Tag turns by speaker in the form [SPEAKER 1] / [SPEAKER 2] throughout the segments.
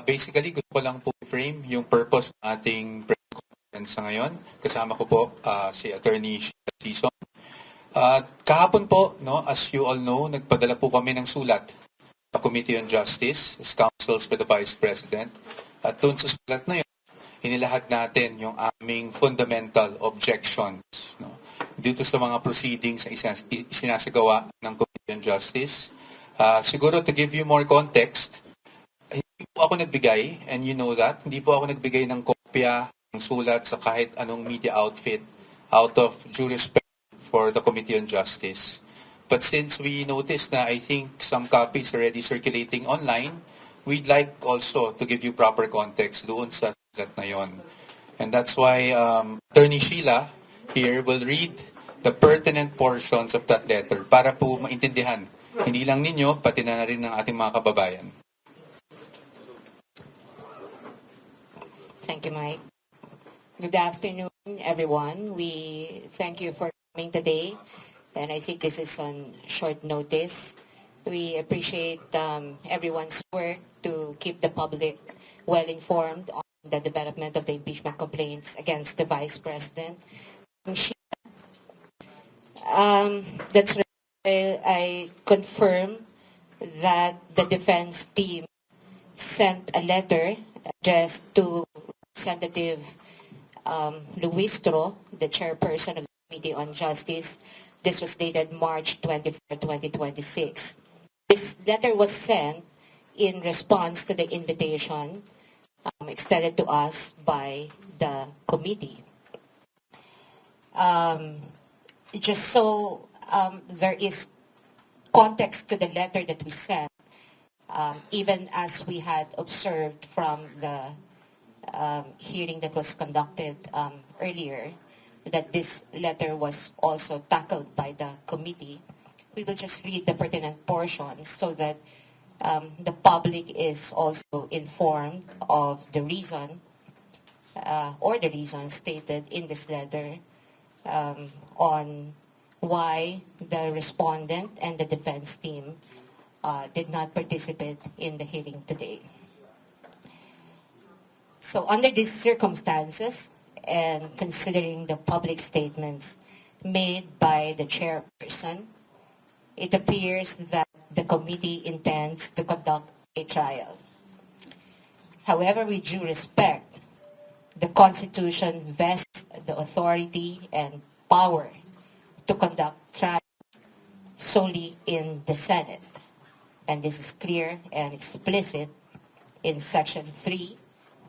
[SPEAKER 1] Basically, gusto ko lang po frame yung purpose ng ating press conference sa ngayon. Kasama ko po si Attorney Sheila Sison. Kahapon po, no, as you all know, nagpadala po kami ng sulat sa Committee on Justice as counsels for the Vice President. At doon sa sulat na yun, inilahad natin yung aming fundamental objections, no, dito sa mga proceedings na isinasagawa ng Committee on Justice. Siguro to give you more context, hindi po ako nagbigay, and you know that, hindi po ako nagbigay ng kopya ng sulat sa kahit anong media outfit out of due respect for the Committee on Justice. But since we noticed na I think some copies are already circulating online, we'd like also to give you proper context doon sa sulat na yon. And that's why Attorney Sheila here will read the pertinent portions of that letter para po maintindihan, hindi lang ninyo, pati na rin ng ating mga kababayan.
[SPEAKER 2] Thank you, Mike. Good afternoon, everyone. We thank you for coming today, and I think this is on short notice. We appreciate everyone's work to keep the public well informed on the development of the impeachment complaints against the Vice President. That's why I confirm that the defense team sent a letter addressed to Representative Luistro, the chairperson of the Committee on Justice. This was dated March 24, 2026. This letter was sent in response to the invitation extended to us by the committee. Just so there is context to the letter that we sent, even as we had observed from the hearing that was conducted earlier, that this letter was also tackled by the committee. We will just read the pertinent portions so that the public is also informed of the reason or the reason stated in this letter on why the respondent and the defense team did not participate in the hearing today. So under these circumstances, and considering the public statements made by the chairperson, it appears that the committee intends to conduct a trial. However, with due respect, the Constitution vests the authority and power to conduct trial solely in the Senate. And this is clear and explicit in Section 3,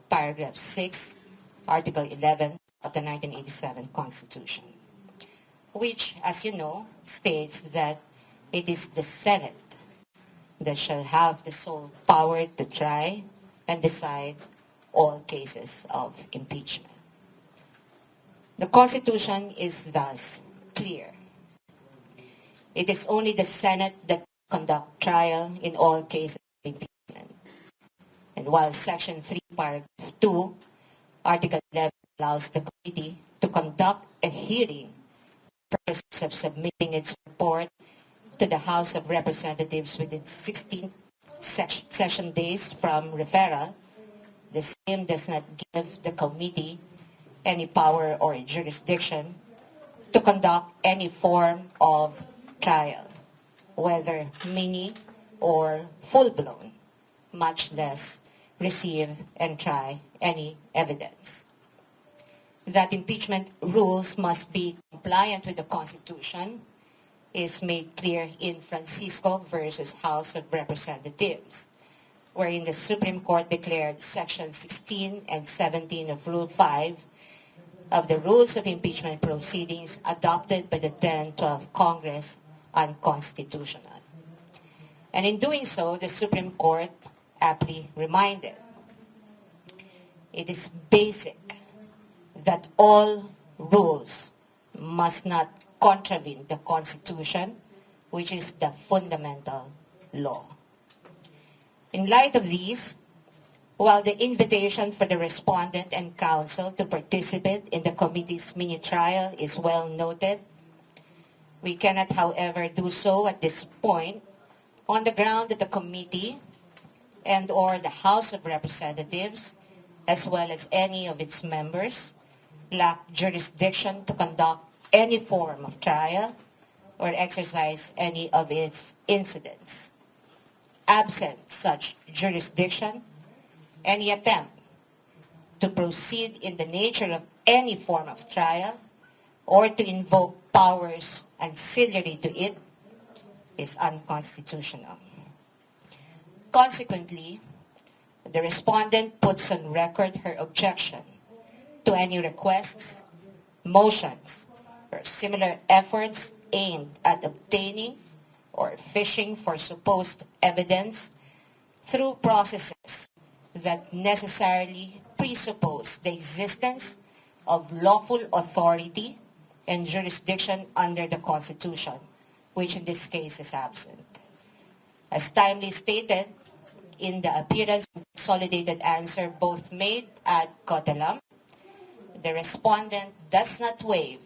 [SPEAKER 2] Paragraph 6, Article 11 of the 1987 Constitution, which, as you know, states that it is the Senate that shall have the sole power to try and decide all cases of impeachment. The Constitution is thus clear. It is only the Senate that conduct trial in all cases of impeachment. And while Section 3, Paragraph 2, Article 11 allows the committee to conduct a hearing for the purpose of submitting its report to the House of Representatives within 16 session days from referral, the same does not give the committee any power or jurisdiction to conduct any form of trial, whether mini or full-blown, much less receive and try any evidence. That impeachment rules must be compliant with the Constitution is made clear in Francisco versus House of Representatives, wherein the Supreme Court declared Section 16 and 17 of Rule 5 of the Rules of Impeachment Proceedings adopted by the 10-12 Congress unconstitutional. And in doing so, the Supreme Court aptly reminded, it is basic that all rules must not contravene the Constitution, which is the fundamental law. In light of these, while the invitation for the respondent and counsel to participate in the committee's mini-trial is well noted, we cannot, however, do so at this point on the ground that the committee and or the House of Representatives, as well as any of its members, lack jurisdiction to conduct any form of trial or exercise any of its incidents. Absent such jurisdiction, any attempt to proceed in the nature of any form of trial or to invoke powers ancillary to it is unconstitutional. Consequently, the respondent puts on record her objection to any requests, motions, or similar efforts aimed at obtaining or fishing for supposed evidence through processes that necessarily presuppose the existence of lawful authority and jurisdiction under the Constitution, which in this case is absent. As timely stated in the appearance and consolidated answer both made at Cotelam, the respondent does not waive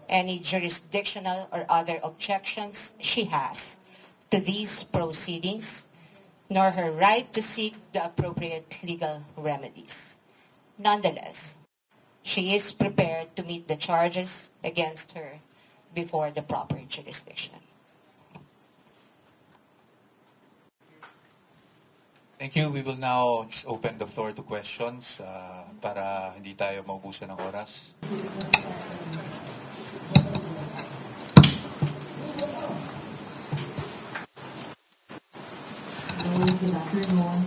[SPEAKER 2] any jurisdictional or other objections she has to these proceedings, nor her right to seek the appropriate legal remedies. Nonetheless, she is prepared to meet the charges against her before the proper jurisdiction.
[SPEAKER 1] Thank you. We will now just open the floor to questions para hindi tayo maubusan ng oras.
[SPEAKER 3] Hello, good afternoon.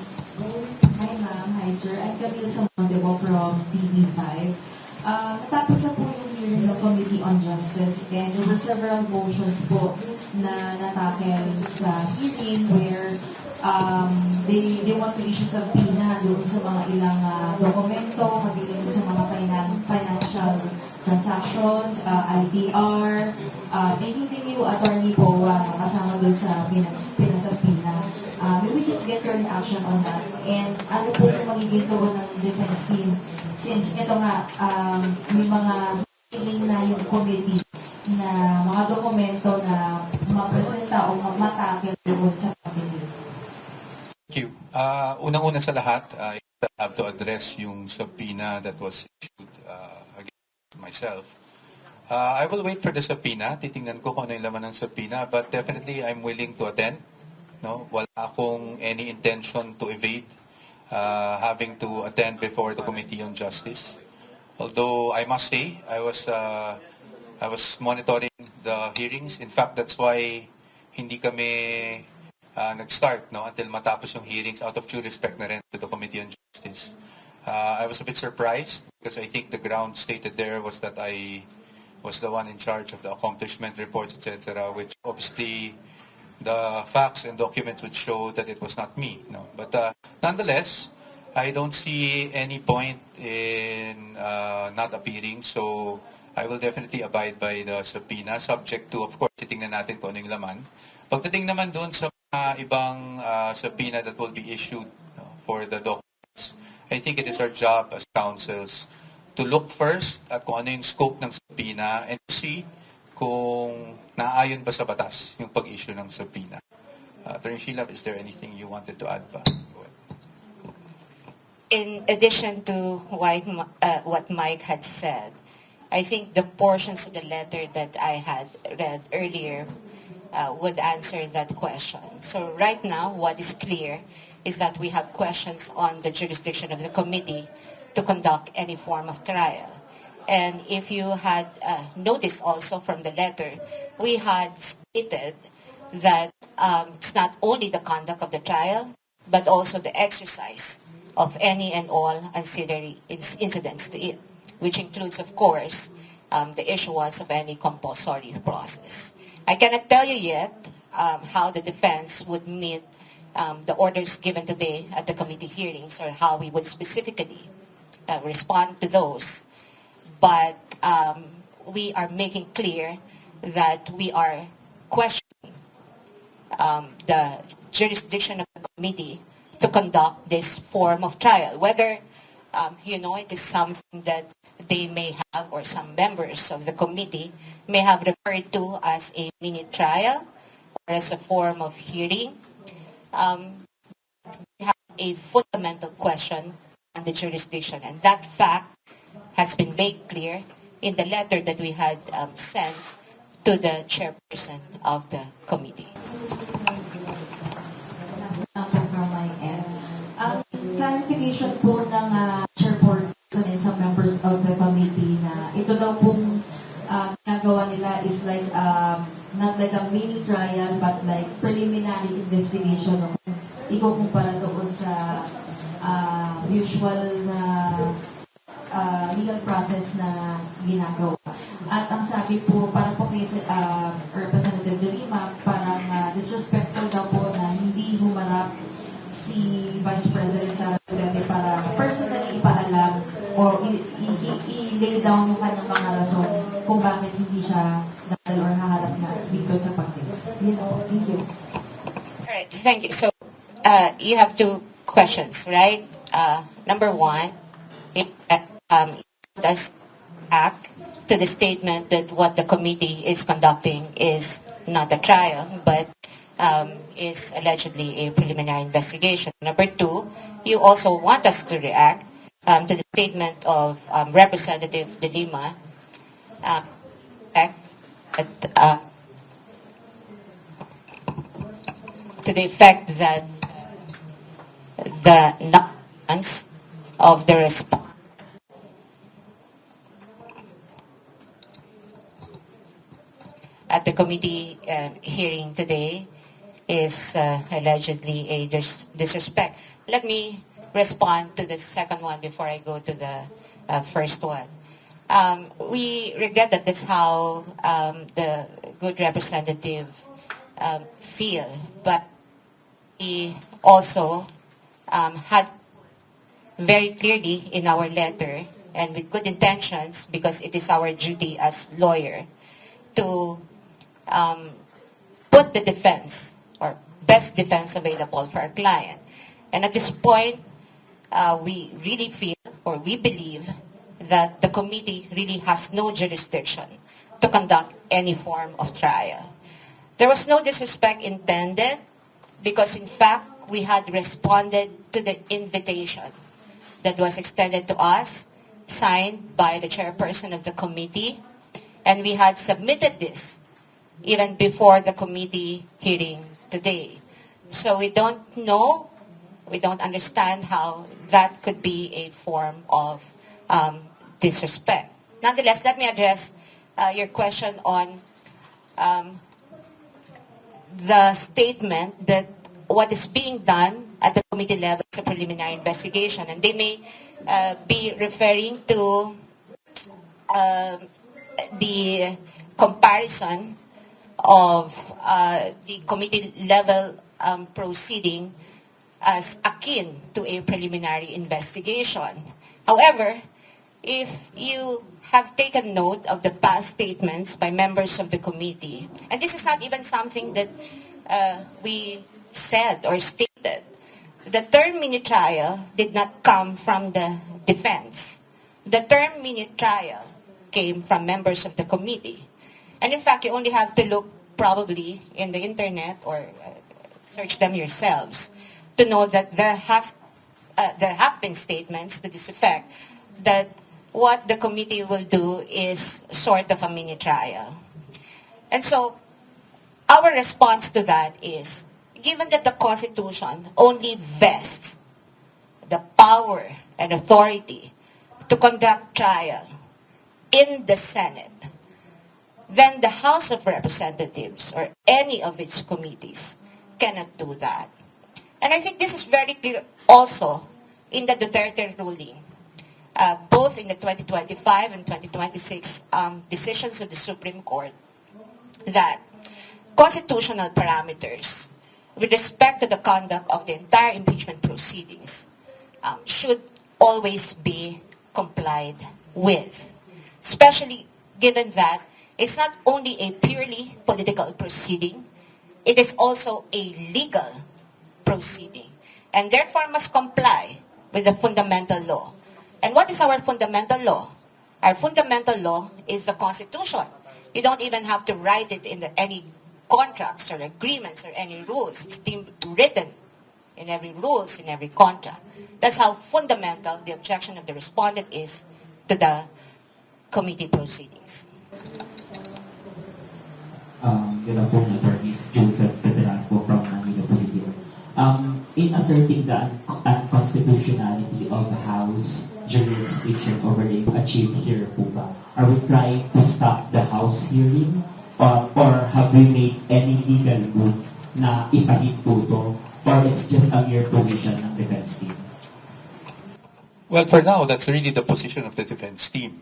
[SPEAKER 3] Hi ma'am, hi sir. I'm Camille Samondebo from TV5. Natapos na po yung hearing ng Committee on Justice and there were several motions po na natakel sa hearing where they want to issue subpoena doon sa mga ilang dokumento, kabilang sa mga financial transactions, ITR, including yung attorney po kasama doon sa pinasubpoena. Maybe just get your reaction on that. And ano po yung magiging tugon ng defense team since ito nga may mga feeling na yung committee na mga dokumento na mapresenta o matakil doon sa committee.
[SPEAKER 1] Thank you. Unang-una sa lahat, I have to address yung subpoena that was issued against myself. I will wait for the subpoena. Titingnan ko kung ano yung laman ng subpoena, but definitely I'm willing to attend. No, wala akong any intention to evade having to attend before the Committee on Justice. Although I must say, I was monitoring the hearings. In fact, that's why hindi kami nag-start until matapos yung hearings out of due respect na rin to the Committee on Justice. I was a bit surprised because I think the ground stated there was that I was the one in charge of the accomplishment reports, etc., which obviously the facts and documents would show that it was not me. No? But nonetheless, I don't see any point in not appearing. So I will definitely abide by the subpoena, subject to, of course, titingnan natin kung ano yung laman. Pagdating naman doon sa ibang subpoena that will be issued for the documents, I think it is our job as counsels to look first at kung ano yung scope ng subpoena and to see kung naayon ba sa batas yung pag-issue ng subpoena. Attorney Sheila, is there anything you wanted to add pa? Go ahead.
[SPEAKER 2] In addition to what Mike had said, I think the portions of the letter that I had read earlier would answer that question. So right now, what is clear is that we have questions on the jurisdiction of the committee to conduct any form of trial. And if you had noticed also from the letter, we had stated that it's not only the conduct of the trial, but also the exercise of any and all ancillary incidents to it, which includes, of course, the issuance of any compulsory process. I cannot tell you yet how the defense would meet the orders given today at the committee hearings or how we would specifically respond to those. But we are making clear that we are questioning the jurisdiction of the committee to conduct this form of trial, whether it is something that they may have or some members of the committee may have referred to as a mini trial or as a form of hearing. We have a fundamental question on the jurisdiction. And that fact has been made clear in the letter that we had sent to the chairperson of the committee.
[SPEAKER 3] From my end. Clarification po ng chairperson and some members of the committee na ito daw pong ginagawa nila is like not like a mini trial but like preliminary investigation. Ikukumpara doon sa usual na legal process na ginagawa. At ang sabi po, parang po kay Representative De Lima, parang disrespectful daw po na hindi humarap si Vice President Sara Duterte para personally ipaalam o i-lay down yung kanyang mga rason kung bakit hindi siya nadal or haharap na dito sa pagdinig. Yun po. Thank you.
[SPEAKER 2] All right, thank you. So, you have two questions, right? Number one, it does act to the statement that what the committee is conducting is not a trial, but is allegedly a preliminary investigation. Number two, you also want us to react to the statement of Representative De Lima to the effect that the nuance of the response at the committee hearing today is allegedly a disrespect. Let me respond to the second one before I go to the first one. We regret that that's how the good representative feel, but we also had very clearly in our letter and with good intentions, because it is our duty as lawyer to put the defense or best defense available for our client. And at this point, we really feel or we believe that the committee really has no jurisdiction to conduct any form of trial. There was no disrespect intended because in fact, we had responded to the invitation that was extended to us, signed by the chairperson of the committee, and we had submitted this even before the committee hearing today. So we don't know, we don't understand how that could be a form of disrespect. Nonetheless, let me address your question on the statement that what is being done at the committee level is a preliminary investigation. And they may be referring to the comparison of the committee level proceeding as akin to a preliminary investigation. However, if you have taken note of the past statements by members of the committee, and this is not even something that we said or stated, the term mini trial did not come from the defense. The term mini trial came from members of the committee. And in fact, you only have to look probably in the internet or search them yourselves to know that there have been statements to this effect that what the committee will do is sort of a mini trial. And so our response to that is, given that the Constitution only vests the power and authority to conduct trial in the Senate, then the House of Representatives or any of its committees cannot do that. And I think this is very clear also in the Duterte ruling, both in the 2025 and 2026 decisions of the Supreme Court, that constitutional parameters with respect to the conduct of the entire impeachment proceedings should always be complied with, especially given that it's not only a purely political proceeding, it is also a legal proceeding, and therefore must comply with the fundamental law. And what is our fundamental law? Our fundamental law is the Constitution. You don't even have to write it in any contracts or agreements or any rules. It's written in every rules, in every contract. That's how fundamental the objection of the respondent is to the committee proceedings.
[SPEAKER 4] Good afternoon, Attorney Joseph Federalco from Manila Police. In asserting the unconstitutionality of the House jurisdiction over the achieved here po ba, are we trying to stop the House hearing or have we made any legal move na ipahit po to, or it's just a mere position ng defense team?
[SPEAKER 1] Well, for now, that's really the position of the defense team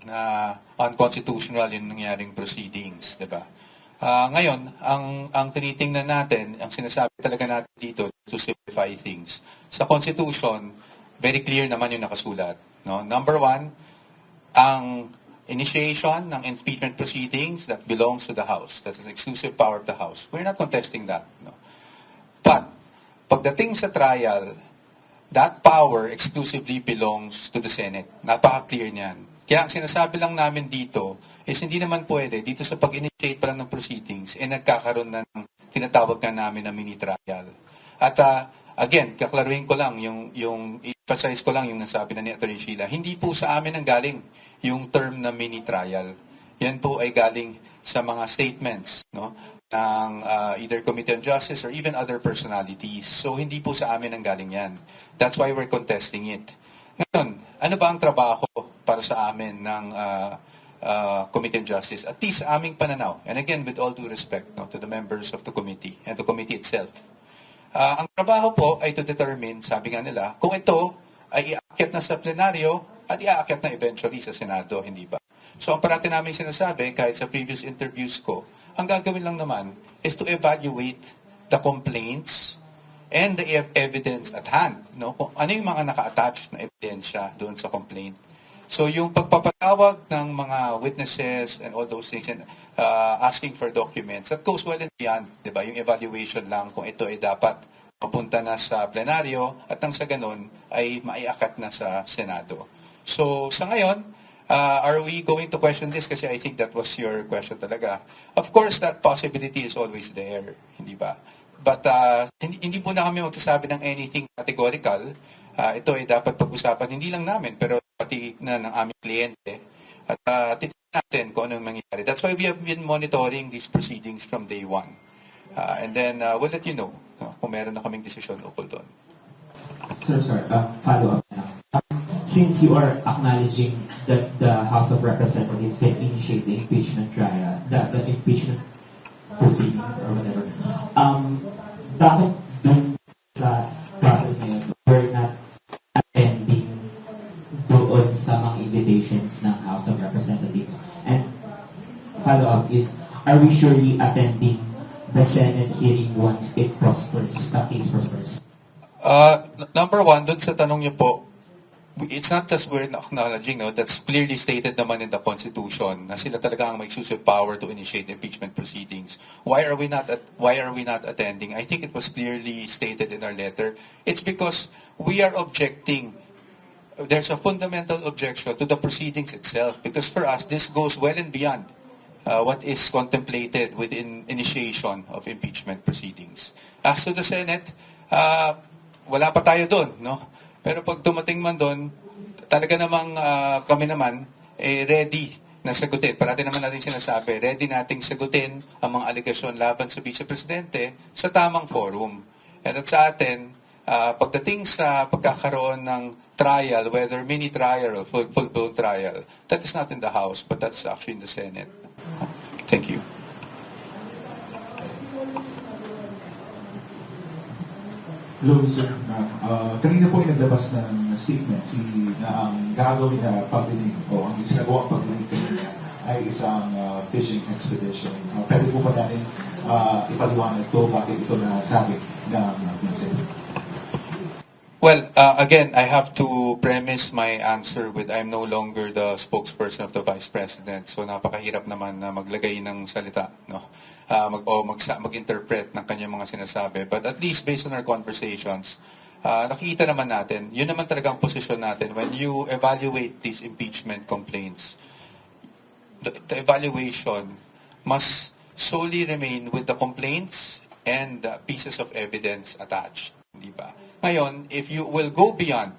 [SPEAKER 1] na unconstitutional yung nangyaring proceedings, di ba? Ngayon, ang tinitingnan natin, ang sinasabi talaga natin dito to simplify things. Sa Constitution, very clear naman yung nakasulat. No? Number one, ang initiation ng impeachment proceedings that belongs to the House. That's an exclusive power of the House. We're not contesting that. No? But, pagdating sa trial, that power exclusively belongs to the Senate. Napaka-clear niyan. Kaya ang sinasabi lang namin dito is hindi naman pwede dito sa pag-initiate pa lang ng proceedings nagkakaroon na ng tinatawag na namin na mini trial. At again, kaklaruhin ko lang yung emphasize ko lang yung nasabi na ni Atty. Sheila, hindi po sa amin ang galing yung term na mini trial. Yan po ay galing sa mga statements, no, ng either Committee on Justice or even other personalities. So hindi po sa amin ang galing yan. That's why we're contesting it. Ngayon, ano ba ang trabaho para sa amin ng Committee on Justice? At least sa aming pananaw. And again, with all due respect, no, to the members of the committee and the committee itself. Ang trabaho po ay to determine, sabi nga nila, kung ito ay iakyat na sa plenaryo at iakyat na eventually sa Senado, hindi ba? So ang parati namin sinasabi, kahit sa previous interviews ko, ang gagawin lang naman is to evaluate the complaints and the evidence at hand. No? Kung ano yung mga naka-attach na ebidensya doon sa complaint. So yung pagpapatawag ng mga witnesses and all those things and asking for documents, that goes well and beyond, di ba? Yung evaluation lang kung ito ay dapat mapunta na sa plenaryo at nang sa ganun ay maiakat na sa Senado. So sa ngayon, are we going to question this? Kasi I think that was your question talaga. Of course, that possibility is always there, hindi ba? But hindi po na kami magsasabi ng anything categorical. Ito ay dapat pag-usapan hindi lang namin, pero pati na ng aming kliyente. At titignan natin kung anong mangyayari. That's why we have been monitoring these proceedings from day one. And then we'll let you know kung meron na kaming desisyon ukol doon.
[SPEAKER 4] Sir, follow up na. Since you are acknowledging that the House of Representatives can initiate the impeachment trial, the impeachment proceedings or whatever, bakit dun sa process ngayon we're not attending doon sa mga invitations ng House of Representatives? And follow-up is, are we surely attending the Senate hearing once it prospers, the case prospers?
[SPEAKER 1] Number one, dun sa tanong niyo po, it's not just we're acknowledging, no, that's clearly stated naman in the Constitution na sila talaga ang may exclusive power to initiate impeachment proceedings. Why are we not attending? I think it was clearly stated in our letter. It's because we are objecting. There's a fundamental objection to the proceedings itself because for us this goes well and beyond what is contemplated within initiation of impeachment proceedings. As to the Senate, wala pa tayo doon, no? Pero pag dumating man doon, talaga namang kami naman ready na sagutin. Parati naman natin sinasabi, ready nating sagutin ang mga aligasyon laban sa Vice Presidente sa tamang forum. And at sa atin, pagdating sa pagkakaroon ng trial, whether mini trial or full-blown trial, that is not in the House, but that's actually in the Senate. Thank you.
[SPEAKER 5] Hello, sir. Kanina po yung naglabas ng statement na ang gagawin na pagdinig o ang isinagawang pagdinig kanina ay isang fishing expedition. Pwede po ba natin ipaliwanag to bakit ito nasabi ng vice?
[SPEAKER 1] Well, again, I have to premise my answer with I'm no longer the spokesperson of the Vice President. So napakahirap naman na maglagay ng salita, no? Mag-interpret ng kanyang mga sinasabi. But at least based on our conversations, nakikita naman natin, yun naman talagang posisyon natin when you evaluate these impeachment complaints. The evaluation must solely remain with the complaints and the pieces of evidence attached. di ba? Ngayon, if you will go beyond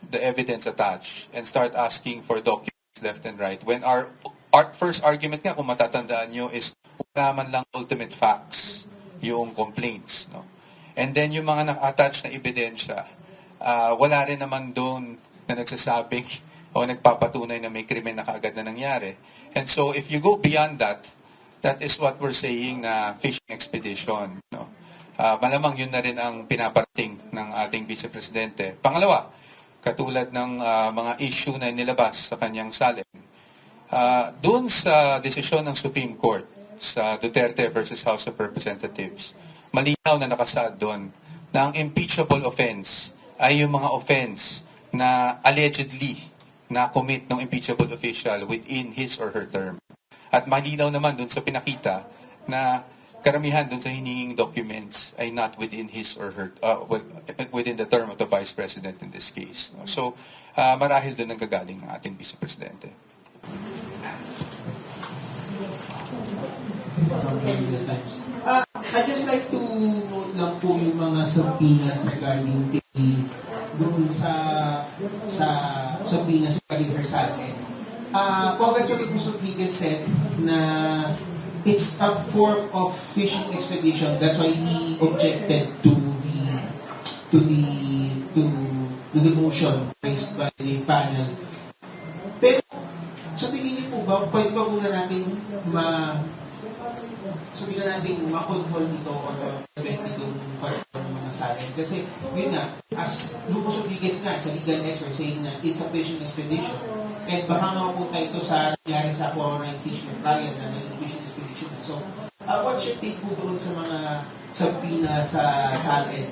[SPEAKER 1] the evidence attached and start asking for documents left and right, when our first argument nga, kung matatandaan nyo, is wala man lang ultimate facts yung complaints. No? And then yung mga naka-attach na ebidensya, wala rin naman doon na nagsasabing o nagpapatunay na may krimen na kaagad na nangyari. And so if you go beyond that, that is what we're saying na fishing expedition. No? Malamang yun na rin ang pinaparating ng ating Vice Presidente. Pangalawa, katulad ng mga issue na nilabas sa kanyang salin, doon sa desisyon ng Supreme Court sa Duterte versus House of Representatives, malinaw na nakasaad doon na ang impeachable offense ay yung mga offense na allegedly na-commit ng impeachable official within his or her term. At malinaw naman doon sa pinakita na karamihan doon sa hininging documents ay not within his or her, within the term of the Vice President in this case. No? So, marahil doon nanggagaling ang ating Vice Presidente.
[SPEAKER 6] I'd just like to note lang po yung mga subpoenas regarding doon sa subpoenas regarding her salary. Congressman Rodriguez said na it's a form of fishing expedition. That's why he objected to the motion raised by the panel. Pero sa tingin niyo po ba, pwede ba muna natin ma-control dito o prevent itong pagkakas ng mga salin? Kasi yun nga, as Lucas Rodriguez nga, sa legal expert, saying na it's a fishing expedition. And baka nga po tayo ito sa nangyari sa Corona impeachment trial na naging fishing expedition. So, what should take po doon sa mga subpoena sa salin?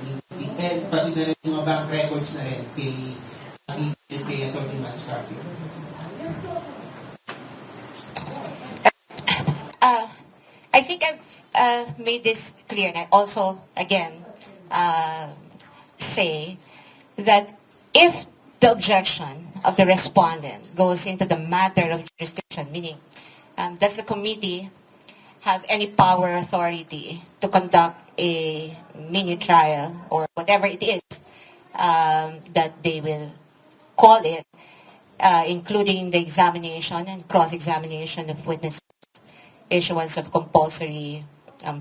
[SPEAKER 6] And pati na rin yung mga bank records na rin kay Atty. Manscarpio.
[SPEAKER 2] I think I've made this clear, and I also, again, say that if the objection of the respondent goes into the matter of jurisdiction, meaning does the committee have any power or authority to conduct a mini trial or whatever it is that they will call it, including the examination and cross-examination of witnesses, issuance of compulsory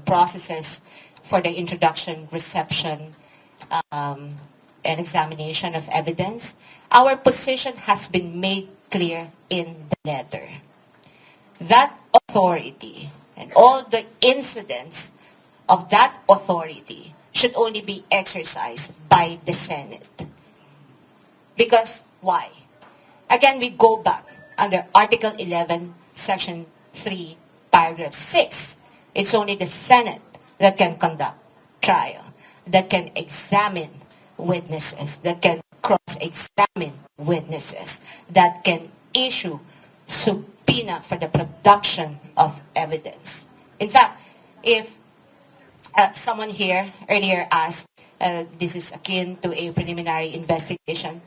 [SPEAKER 2] processes for the introduction, reception, and examination of evidence. Our position has been made clear in the letter. That authority and all the incidents of that authority should only be exercised by the Senate. Because why? Again, we go back under Article 11, Section 3, Paragraph 6. It's only the Senate that can conduct trial, that can examine witnesses, that can cross-examine witnesses, that can issue subpoena for the production of evidence. In fact, if someone here earlier asked, this is akin to a preliminary investigation,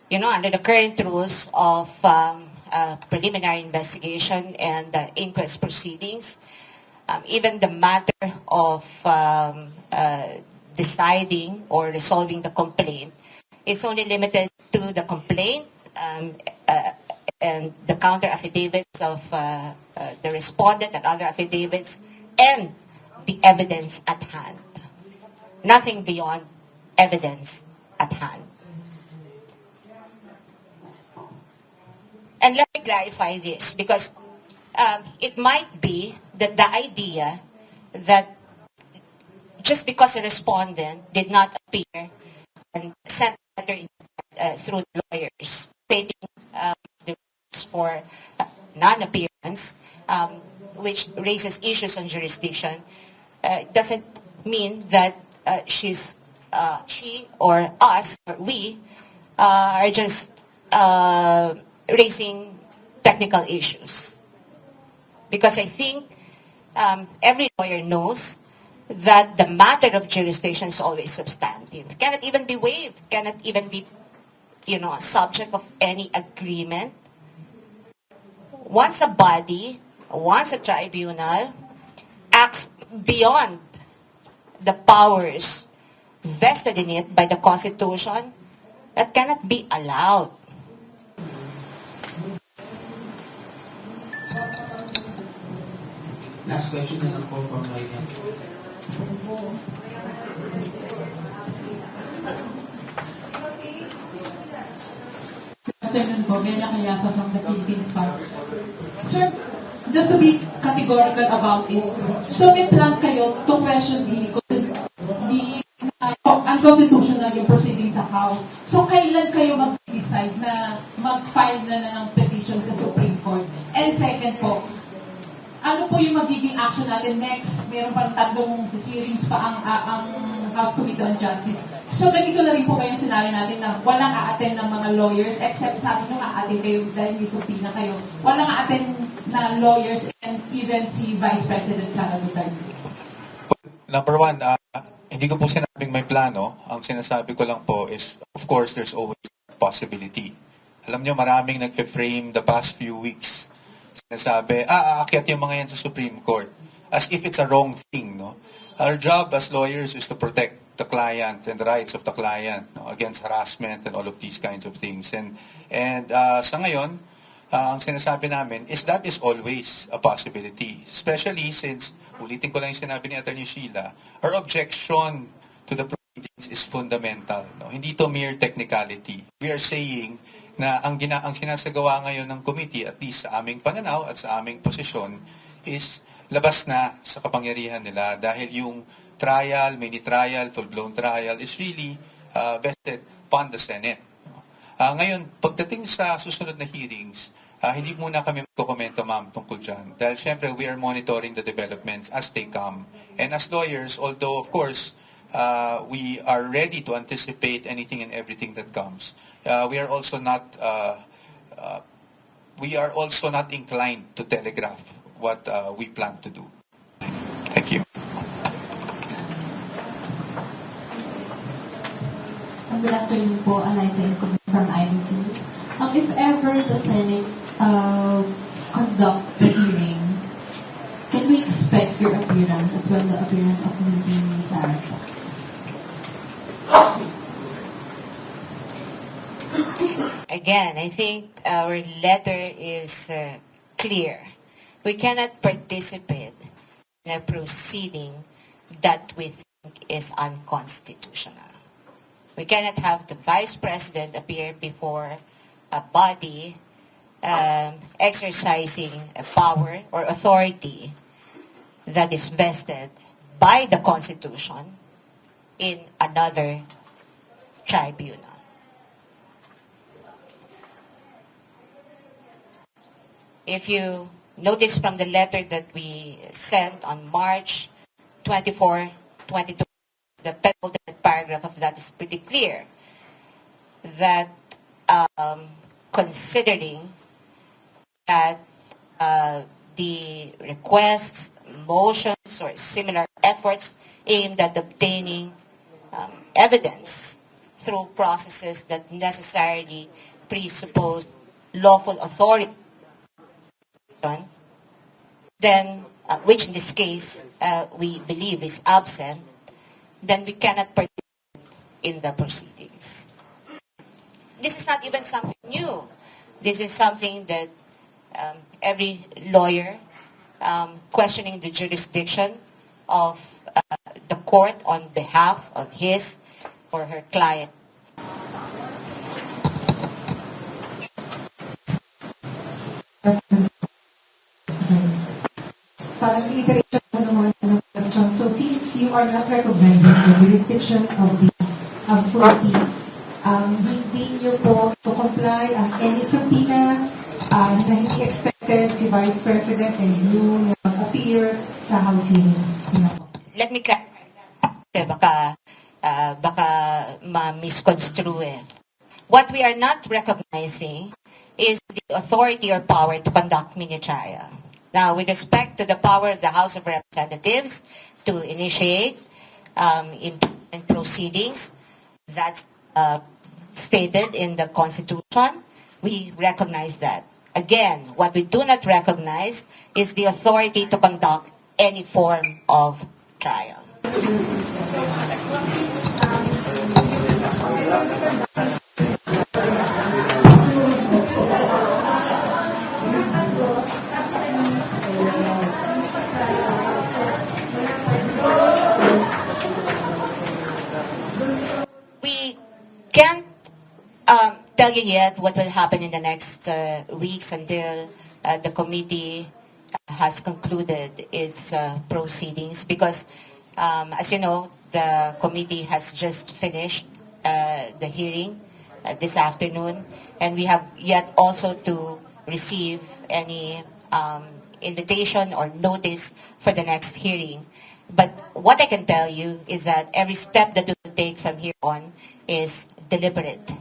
[SPEAKER 2] you know, under the current rules of preliminary investigation and inquest proceedings, even the matter of deciding or resolving the complaint is only limited to the complaint and the counter affidavits of the respondent and other affidavits and the evidence at hand. Nothing beyond evidence at hand. And let me clarify this, because it might be that the idea that just because a respondent did not appear and sent a letter through the lawyers stating the reasons for non-appearance, which raises issues on jurisdiction, doesn't mean that she or us or we are just raising technical issues. Because I think every lawyer knows that the matter of jurisdiction is always substantive. Cannot even be waived, cannot even be, a subject of any agreement. Once a body, once a tribunal acts beyond the powers vested in it by the Constitution, that cannot be allowed.
[SPEAKER 6] Last question na lang po from my end.
[SPEAKER 7] Good afternoon po, Bella Cayafa from the Philippines Bar. Sir, just to be categorical about it, so may plan kayo to question the unconstitutional yung proceeding sa House. So kailan kayo mag-decide na mag-file na ng petition sa Supreme Court? And second po, ano po yung magiging action natin next? Meron parang 3 hearings pa ang House Committee on Justice. So, ganito na rin po kayong scenario natin na walang a-attend ng mga lawyers, except sabi nyo a-attend kayo dahil may subpoena kayo. Walang a-attend na lawyers and even si Vice President Sara Duterte.
[SPEAKER 1] Number one, hindi ko po sinabing may plano. Ang sinasabi ko lang po is, of course, there's always a possibility. Alam nyo, maraming nagfe-frame the past few weeks. Sinasabi, aakyat yung mga yan sa Supreme Court. As if it's a wrong thing, no? Our job as lawyers is to protect the client and the rights of the client, no, against harassment and all of these kinds of things. And sa ngayon, ang sinasabi namin is that is always a possibility. Especially since, ulitin ko lang yung sinabi ni Attorney Sheila, our objection to the proceedings is fundamental. No? Hindi to mere technicality. We are saying na ang sinasagawa ngayon ng committee, at least sa aming pananaw at sa aming posisyon, is labas na sa kapangyarihan nila dahil yung trial, mini-trial, full-blown trial is really vested upon the Senate. Ngayon, pagdating sa susunod na hearings, hindi muna kami magkokomento, ma'am, tungkol dyan. Dahil syempre, we are monitoring the developments as they come. And as lawyers, although of course, we are ready to anticipate anything and everything that comes, we are also not inclined to telegraph what we plan to do. Thank you.
[SPEAKER 7] Good afternoon po, Eliza Incoming from IBC News. If ever the Senate conduct the hearing, can we expect your appearance as well the appearance of Ms. Sarah?
[SPEAKER 2] Again, I think our letter is clear. We cannot participate in a proceeding that we think is unconstitutional. We cannot have the Vice President appear before a body exercising a power or authority that is vested by the Constitution in another tribunal. If you notice from the letter that we sent on March 24, 2020, the penultimate paragraph of that is pretty clear that considering that the requests, motions, or similar efforts aimed at obtaining evidence through processes that necessarily presuppose lawful authority, then, which in this case we believe is absent, then we cannot participate in the proceedings. This is not even something new. This is something that every lawyer questioning the jurisdiction of the court on behalf of his or her client.
[SPEAKER 3] Parang iteration ko naman ng question. So since you are not recognizing the jurisdiction of the authority, hindi nyo po to comply ang any subpoena na hindi expected si Vice President and you appear sa House hearings.
[SPEAKER 2] Let me clarify. Baka ma-misconstrue eh. What we are not recognizing is the authority or power to conduct mini-trial. Now, with respect to the power of the House of Representatives to initiate impeachment proceedings, that's stated in the Constitution. We recognize that. Again, what we do not recognize is the authority to conduct any form of trial. tell you yet what will happen in the next weeks until the committee has concluded its proceedings, because as you know, the committee has just finished the hearing this afternoon, and we have yet also to receive any invitation or notice for the next hearing. But what I can tell you is that every step that we will take from here on is deliberate.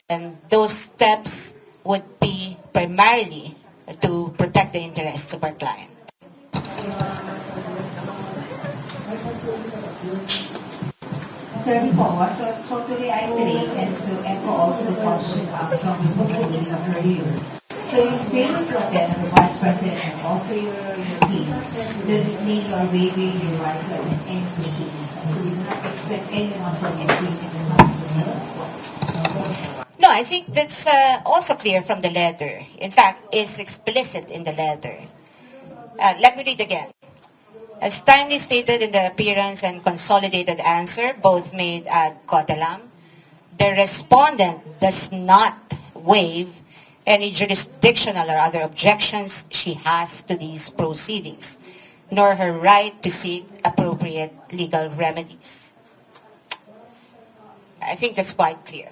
[SPEAKER 2] And those steps would be primarily to protect the interests of our client.
[SPEAKER 8] Attorney Poa, so to reiterate and to echo also the question of Congressman Molina earlier, so your failure to attend the Vice President and also your team, does it mean you are waiving your right to attend any proceedings? So you do not expect anyone from entering in the proceedings?
[SPEAKER 2] No, I think that's also clear from the letter. In fact, it's explicit in the letter. Let me read again. As timely stated in the appearance and consolidated answer, both made ad cautelam, the respondent does not waive any jurisdictional or other objections she has to these proceedings, nor her right to seek appropriate legal remedies. I think that's quite clear.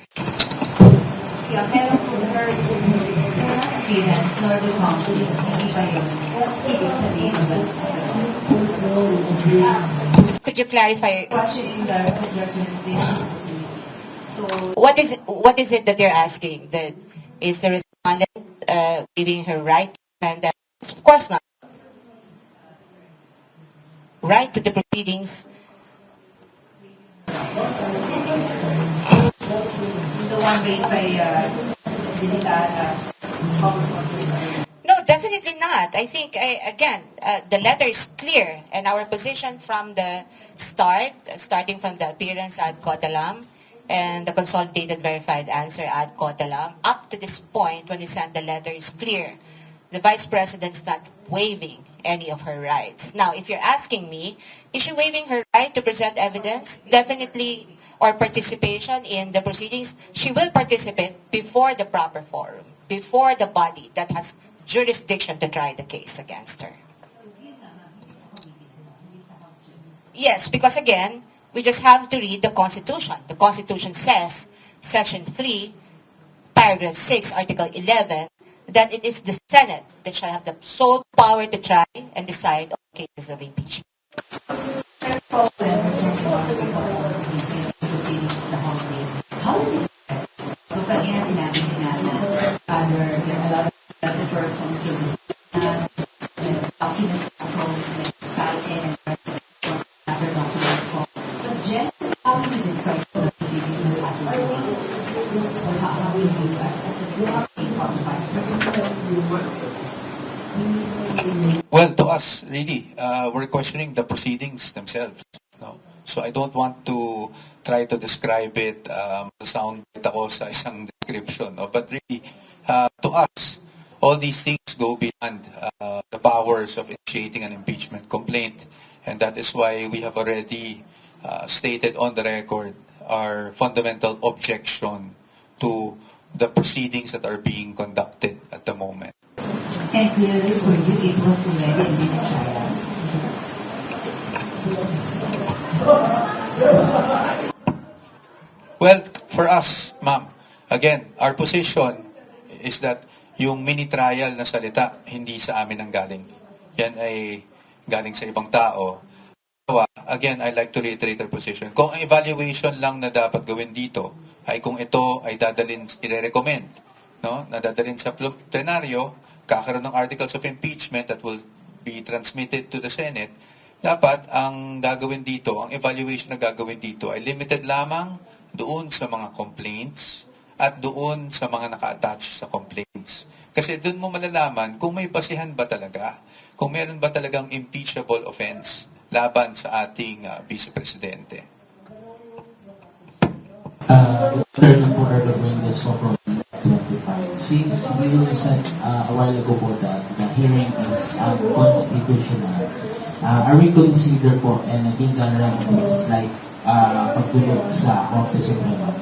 [SPEAKER 8] Yeah, meron po her appearance nor the council, hindi ba yun? Ibig sabihin ba?
[SPEAKER 2] Could you clarify?
[SPEAKER 8] Question in the jurisdiction. So,
[SPEAKER 2] What is it that you're asking? That is the respondent waiving her right? And of course not. Right to the proceedings.
[SPEAKER 8] the one raised by
[SPEAKER 2] No, definitely not. I think, again, the letter is clear, and our position from the start, starting from the appearance ad cautelam and the consolidated verified answer ad cautelam, up to this point when we sent the letter, is clear. The Vice President's not waiving any of her rights. Now, if you're asking me, is she waiving her right to present evidence? Definitely, or participation in the proceedings, she will participate before the proper forum, before the body that has jurisdiction to try the case against her. Yes, because again, we just have to read the Constitution. The Constitution says, Section 3, Paragraph 6, Article 11, that it is the Senate that shall have the sole power to try and decide on cases of impeachment.
[SPEAKER 8] How do you so kanina sinabi niya na there are a lot of other persons who documents also cited and other documents for. But generally, how do you describe the proceedings that happened? Or how do you do as a vice president?
[SPEAKER 1] Well, to us, really, we're questioning the proceedings themselves. No? So I don't want to try to describe it sound ako sa isang description. No? But really, to us, all these things go beyond the powers of initiating an impeachment complaint. And that is why we have already stated on the record our fundamental objection to the proceedings that are being conducted at the moment.
[SPEAKER 8] And clearly for you, it was already in the trial.
[SPEAKER 1] Well, for us, ma'am, again, our position is that yung mini-trial na salita, hindi sa amin ang galing. Yan ay galing sa ibang tao. Again, I'd like to reiterate our position. Kung ang evaluation lang na dapat gawin dito ay kung ito ay dadalhin, i-recommend, no? Na dadalhin sa plenaryo, kakaroon ng articles of impeachment that will be transmitted to the Senate, dapat ang gagawin dito, ang evaluation na gagawin dito ay limited lamang doon sa mga complaints at doon sa mga naka-attach sa complaints. Kasi doon mo malalaman kung may basihan ba talaga, kung meron ba talagang impeachable offense laban sa ating Vice Presidente.
[SPEAKER 9] Turning for the windows for 25. Since you said a while ago po that the hearing is unconstitutional, are we consider po anything that remedies like pagdulog sa Korte Suprema?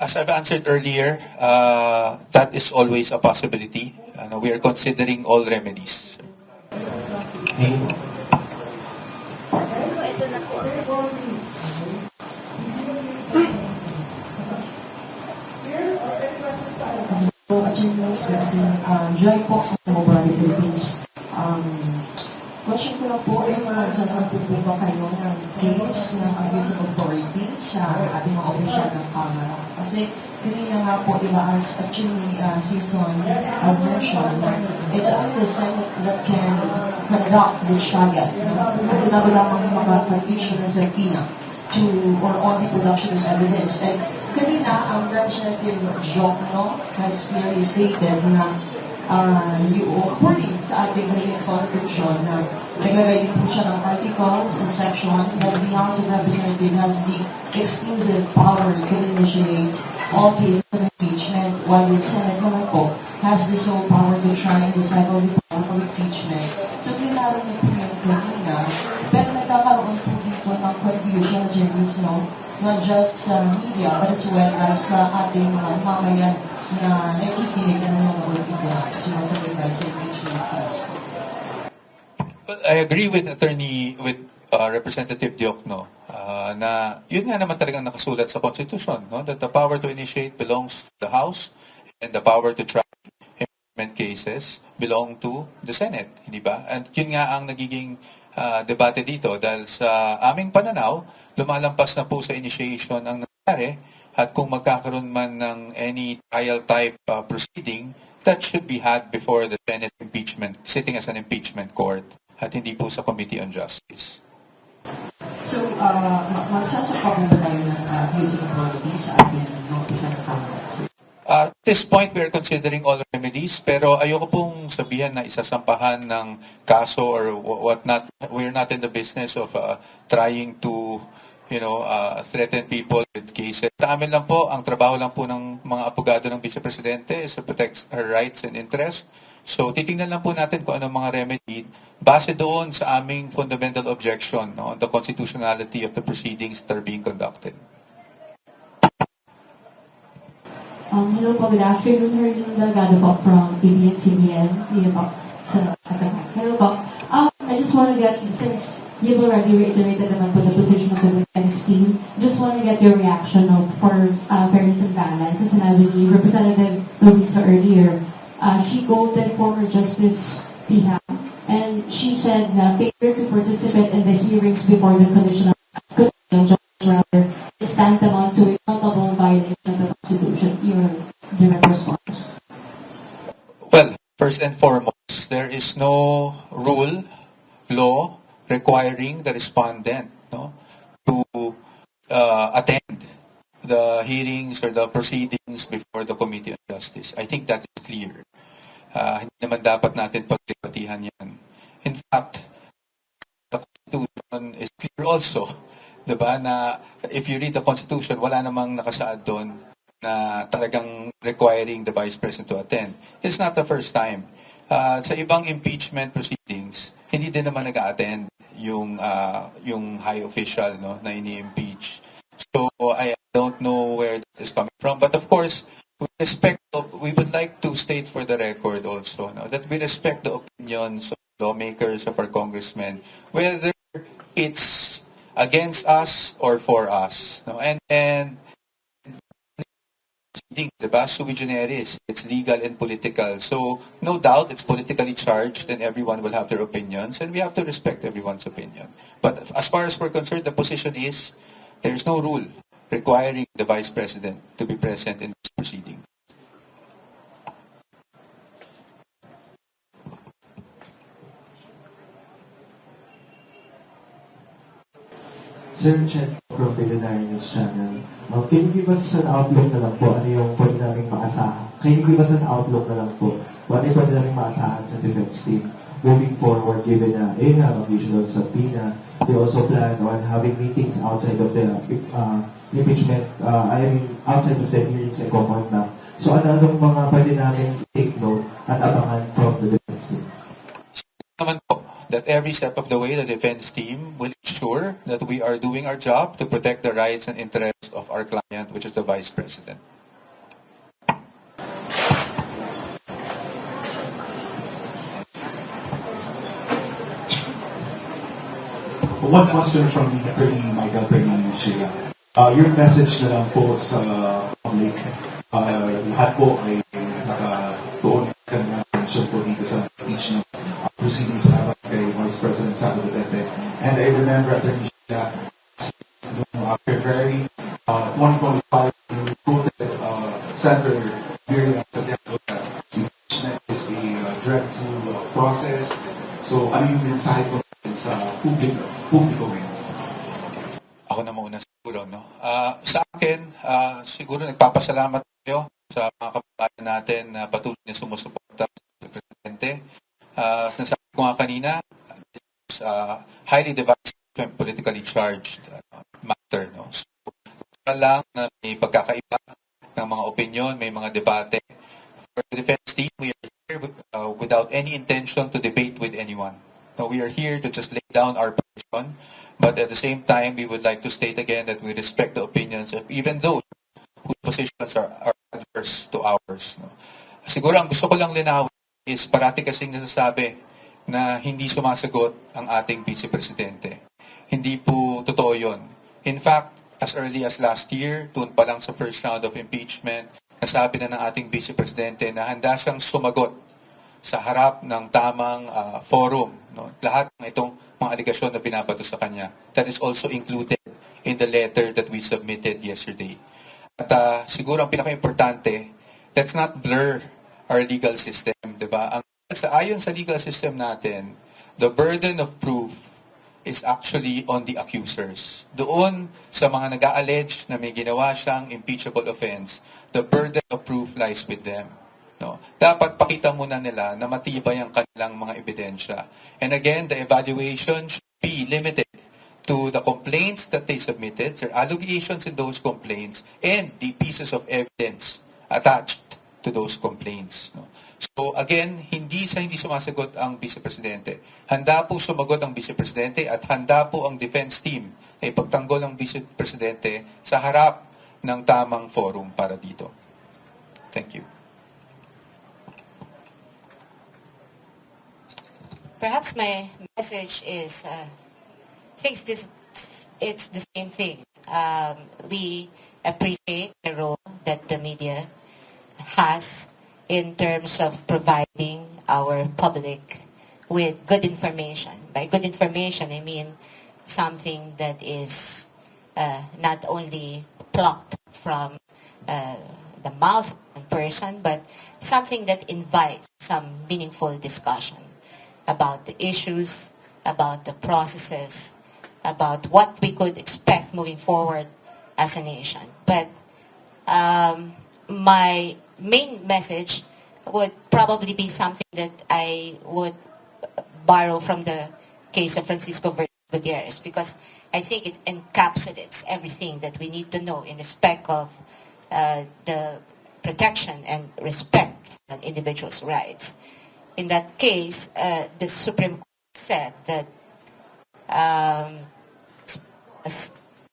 [SPEAKER 1] As I've answered earlier, that is always a possibility. We are considering all remedies.
[SPEAKER 9] Thank you.
[SPEAKER 8] So, Joy po ng Mobile Philippines. Question ko lang po, magsasampu po ba kayo ng case ng abuse of authority sa ating mga opisyal ng Kamara? Kasi kanina nga po, as actually Season mentioned, it's only the Senate that can conduct the trial. Kasi nato lamang mag-issue ng subpoena to or on the production of evidence. And kanina, ang Representative Jokno has clearly stated na according sa ating Philippines Constitution na naglagay din po siya ng articles and sections that the House of Representatives has the exclusive power to initiate all cases of impeachment, while the Senate naman po has the sole power to try and decide on the power of impeachment. So, kilala niyo po yung kanina, pero nagkakaroon po dito ng confusion, James, no? Not just sa media, but as well as sa ating mga mamayan na nakikinig na nanonood dito sinasabi tayo sa impeachment case.
[SPEAKER 1] Well, I agree with Representative Diokno na yun nga naman talagang nakasulat sa Constitution, no? That the power to initiate belongs to the House and the power to try impeachment cases belong to the Senate, hindi ba? And yun nga ang nagiging debate dito dahil sa aming pananaw, lumalampas na po sa initiation ang nangyari. At kung magkakaroon man ng any trial type proceeding, that should be had before the Senate impeachment, sitting as an impeachment court, at hindi po sa Committee on Justice.
[SPEAKER 8] So, magsasapa ba tayo ng abuse of authority sa ating opisyal ng Kamara?
[SPEAKER 1] At this point, we are considering all remedies, pero ayoko pong sabihan na isasampahan ng kaso or whatnot. We're not in the business of trying to threaten people with cases. Sa amin lang po, ang trabaho lang po ng mga abogado ng Vice Presidente is to protect her rights and interests. So, titingnan lang po natin kung anong mga remedy base doon sa aming fundamental objection on the constitutionality of the proceedings that are being conducted.
[SPEAKER 10] Hello po, good afternoon. Herlene Delgado po from ABS-CBN. Hello po. I just want to get, since you've already reiterated naman po the position of the defense team, just want to get your reaction for fairness and balance. As I believe Representative Luisa earlier, she quoted former Justice Piham, and she said na failure to participate in the hearings before the Commission of Justice rather is tantamount to a culpable violation of the Constitution. Your direct response.
[SPEAKER 1] Well, first and foremost, there is no law requiring the respondent to attend the hearings or the proceedings before the Committee on Justice. I think that is clear. Hindi naman dapat natin pagdebatihan yan. In fact, the Constitution is clear also, diba, na if you read the Constitution, wala namang nakasaad doon na talagang requiring the Vice President to attend. It's not the first time. Sa ibang impeachment proceedings, hindi din naman nag-attend yung high official na ini-impeach. So I don't know where that is coming from. But of course, we would like to state for the record also that we respect the opinions of lawmakers, of our congressmen, whether it's against us or for us. And diba, sui generis, it's legal and political. So, no doubt, it's politically charged and everyone will have their opinions and we have to respect everyone's opinion. But as far as we're concerned, the position is there's no rule requiring the Vice President to be present in this proceeding.
[SPEAKER 4] Sir Chen from Billionaire News Channel. Can you give us an outlook na lang po? Ano yung pwede namin maasahan? Can you give us an outlook na lang po? Ano yung pwede namin maasahan sa defense team moving forward given na yun nga, mag-issue sa PINA. They also plan on having meetings outside of the impeachment, outside of the hearings and conduct. So ano-anong mga pwede namin take note at abangan from the defense team?
[SPEAKER 1] Naman po, that every step of the way, the defense team will ensure that we are doing our job to protect the rights and interests of our client, which is the Vice President.
[SPEAKER 5] one question from Attorney Michael Pernilla. Your message na lang po sa public, lahat po ay nakatuon ng attention po dito sa impeachment proceedings na kay Vice President Sara Duterte. And I remember Attorney Sheila, after February 2025, you quoted Senator Miriam Santiago that impeachment is a dreadful process. So ano yung mensahe ko sa publiko ngayon?
[SPEAKER 1] Ako na muna siguro, no? Sa akin, siguro nagpapasalamat kayo sa mga kababayan natin na patuloy na sumusuporta sa Presidente. Nasabi ko nga kanina, this is highly divisive and politically charged matter, no? So, lang na may pagkakaiba ng mga opinion, may mga debate. For the defense team, we are here without any intention to debate with anyone. No, we are here to just lay down our position, but at the same time, we would like to state again that we respect the opinions of even those whose positions are adverse to ours. No? Siguro ang gusto ko lang linawin is parati kasing nasasabi na hindi sumasagot ang ating Vice Presidente. Hindi po totoo yun. In fact, as early as last year, doon pa lang sa first round of impeachment, nasabi na ng ating Vice Presidente na handa siyang sumagot sa harap ng tamang forum, no? Lahat ng itong mga aligasyon na binabato sa kanya. That is also included in the letter that we submitted yesterday. At siguro ang pinaka-importante, let's not blur our legal system, di ba? Ayon sa legal system natin, the burden of proof is actually on the accusers. Doon sa mga nag-a-allege na may ginawa siyang impeachable offense, the burden of proof lies with them. No? Dapat pakita muna nila na matibay ang kanilang mga ebidensya. And again, the evaluation should be limited to the complaints that they submitted, their allegations in those complaints, and the pieces of evidence attached to those complaints. No? So again, hindi sumasagot ang Vice Presidente. Handa po sumagot ang Vice Presidente at handa po ang defense team na ipagtanggol ang Vice Presidente sa harap ng tamang forum para dito. Thank you.
[SPEAKER 2] Perhaps my message is, it's the same thing. We appreciate the role that the media has in terms of providing our public with good information. By good information, I mean something that is not only plucked from the mouth of a person, but something that invites some meaningful discussion about the issues, about the processes, about what we could expect moving forward as a nation. But my main message would probably be something that I would borrow from the case of Francisco Gutierrez, because I think it encapsulates everything that we need to know in respect of the protection and respect for an individual's rights. In that case, the Supreme Court said that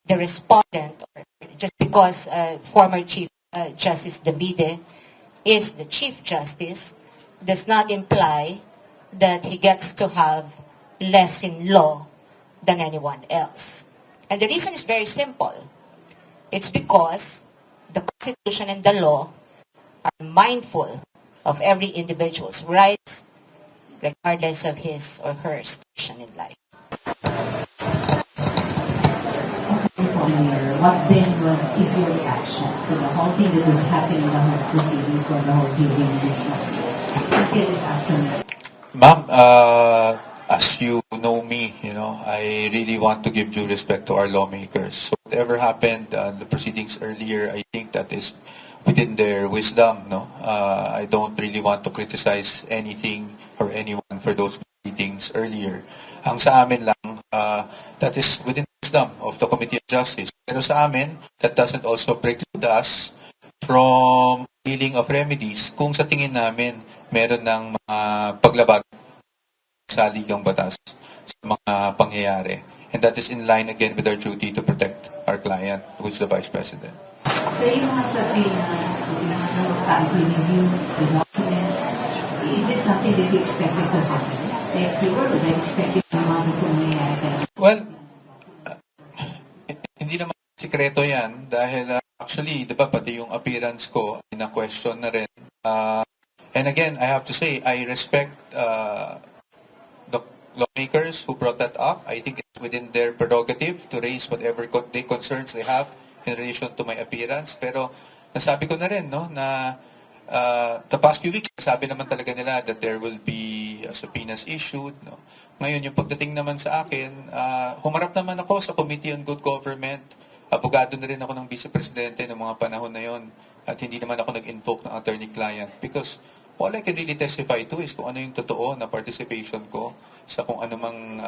[SPEAKER 2] the respondent, or just because former Chief Justice Davide is the Chief Justice, does not imply that he gets to have less in law than anyone else. And the reason is very simple. It's because the Constitution and the law are mindful of every individual's rights, regardless of his or her station in life.
[SPEAKER 8] What then is your reaction to the whole thing that was happening in the whole proceedings for the whole hearing this until this afternoon?
[SPEAKER 1] Ma'am, as you know me, I really want to give due respect to our lawmakers. So whatever happened the proceedings earlier, I think that is within their wisdom. I don't really want to criticize anything or anyone for those proceedings earlier. Ang sa amin lang, that is within the wisdom of the Committee of Justice. Pero sa amin, that doesn't also preclude us from dealing of remedies kung sa tingin namin meron ng mga paglabag sa ligang batas sa mga pangyayari. And that is in line again with our duty to protect our client, who is the Vice President.
[SPEAKER 8] So yung mga sabi na review the documents, is this something that you expected to happen? Like you were expecting mga pangyayari?
[SPEAKER 1] Well, sekreto yan dahil actually, di ba, pati yung appearance ko ay na-question na rin. And again, I have to say, I respect the lawmakers who brought that up. I think it's within their prerogative to raise whatever concerns they have in relation to my appearance. Pero nasabi ko na rin, no, na the past few weeks, sabi naman talaga nila that there will be subpoenas issued. No? Ngayon, yung pagdating naman sa akin, humarap naman ako sa Committee on Good Government. Abogado na rin ako ng Vice Presidente ng mga panahon na yon. At hindi naman ako nag-invoke ng attorney-client. Because all I can really testify to is kung ano yung totoo na participation ko sa kung ano mang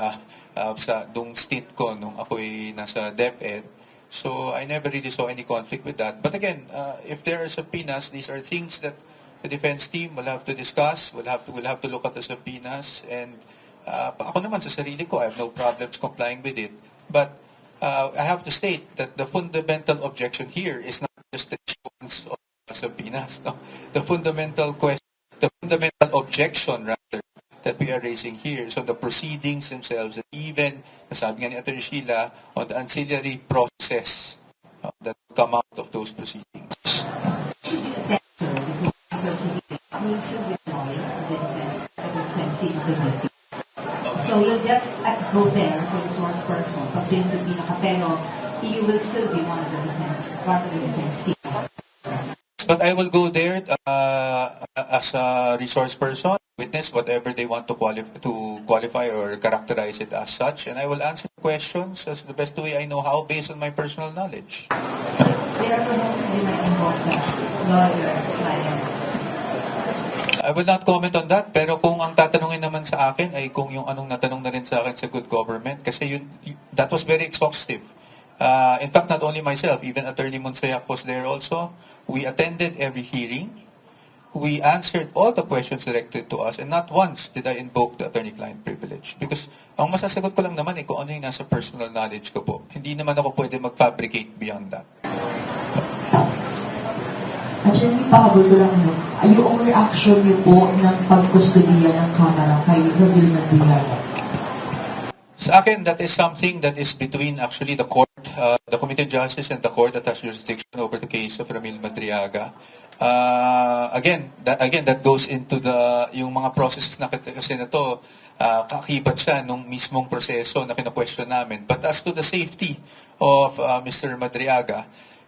[SPEAKER 1] sa dung stint ko nung ako'y nasa DepEd. So I never really saw any conflict with that. But again, if there are subpoenas, these are things that the defense team will have to discuss. We'll have to look at the subpoenas. And ako naman sa sarili ko, I have no problems complying with it. But I have to state that the fundamental objection here is not just the issuance of subpoenas. No? The fundamental objection rather that we are raising here. So the proceedings themselves, and even, nasabi nga ni Atty. Sheila, on the ancillary process that come out of those proceedings.
[SPEAKER 8] So you'll just go there as a resource person, pag sabihin ka, pero you will still be one of the defense, part of the defense team.
[SPEAKER 1] But I will go there as a resource person, witness whatever they want to qualify or characterize it as such, and I will answer questions as the best way I know how based on my personal knowledge.
[SPEAKER 8] There are potentially might involve the lawyer, client.
[SPEAKER 1] I will not comment on that, pero kung ang tatanungin naman sa akin ay kung yung anong natanong na rin sa akin sa good government, kasi that was very exhaustive. In fact, not only myself, even Attorney Monsayak was there also. We attended every hearing. We answered all the questions directed to us, and not once did I invoke the attorney-client privilege. Because ang masasagot ko lang naman kung ano yung nasa personal knowledge ko po. Hindi naman ako pwede mag-fabricate beyond that.
[SPEAKER 3] Actually, pahabol ko lang yung reaction niyo po ng pagkustudiya ng kamera kay Ramil Madriaga?
[SPEAKER 1] Sa akin, that is something that is between actually the court, the Committee on Justice and the court that has jurisdiction over the case of Ramil Madriaga. Again, that goes into yung mga processes na kasi na to, kakibat siya nung mismong proseso na kina-question namin. But as to the safety of Mr. Madriaga,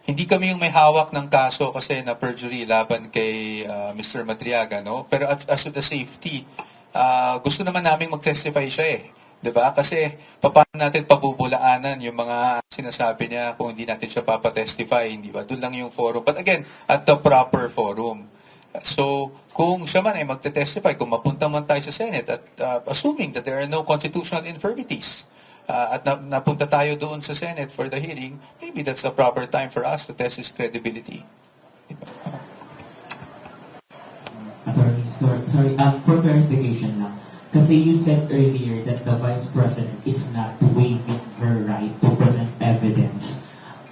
[SPEAKER 1] hindi kami yung may hawak ng kaso kasi na perjury laban kay Mr. Madriaga, no? Pero as to the safety, gusto naman naming mag-testify siya eh. 'Di ba? Kasi paano natin pabubulaanan yung mga sinasabi niya kung hindi natin siya papatestify, hindi ba? Doon lang yung forum. But again, at the proper forum. So, kung siya man ay magte-testify, kung mapunta man tayo sa Senate at assuming that there are no constitutional infirmities, at napunta tayo doon sa Senate for the hearing, maybe that's the proper time for us to test his credibility.
[SPEAKER 4] Attorney, sorry, for clarification lang. Kasi you said earlier that the Vice President is not waiving her right to present evidence